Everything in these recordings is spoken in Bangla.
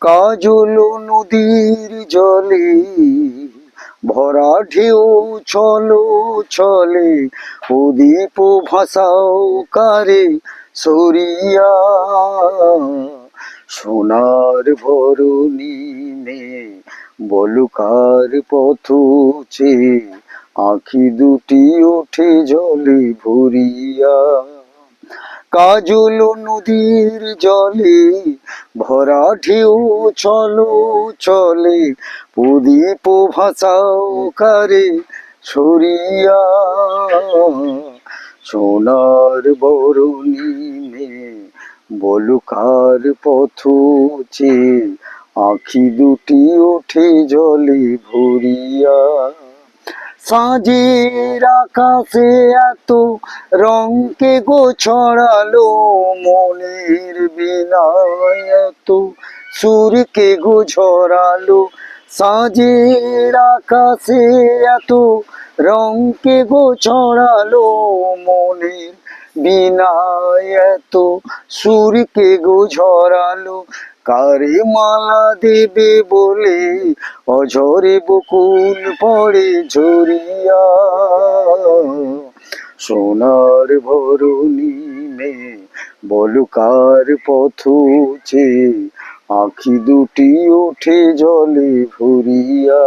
কাজল নদীর জলে ভরা ঢেউ চলো চলে, প্রদীপ ভাসাও কারে সরিয়া। সোনার ভরণী মে বলুকার পথ চেয়ে আঁখি দুটি ওঠে জলে ভরিয়া। কাজল নদীর জলে ভরা ঢেউ চলো চলে, প্রদীপ ভাসাও কারে সরিয়া। সোনার বরণী মে বলুকার পথ চেয়ে আঁখি দুটি ওঠে জলে ভরিয়া। সাঁঝের আকাশে এত রং কে গো ছড়ালো, মনের বীণায় এত সুর কে গো ঝরালো। সাঁঝের আকাশে এত রং কে গো ছড়ালো, মনের বীণায় এত সুর কে গো ঝরালো। কারে মালা দেবে বলে অঝরে বকুল পড়ে ঝরিয়া। সোনার ভরণী মে বলুকার পথ চেয়ে আঁখি দুটি ওঠে জলে ভরিয়া।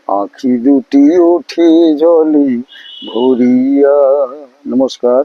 আঁখি দুটি ওঠে জলে ভরিয়া। নমস্কার।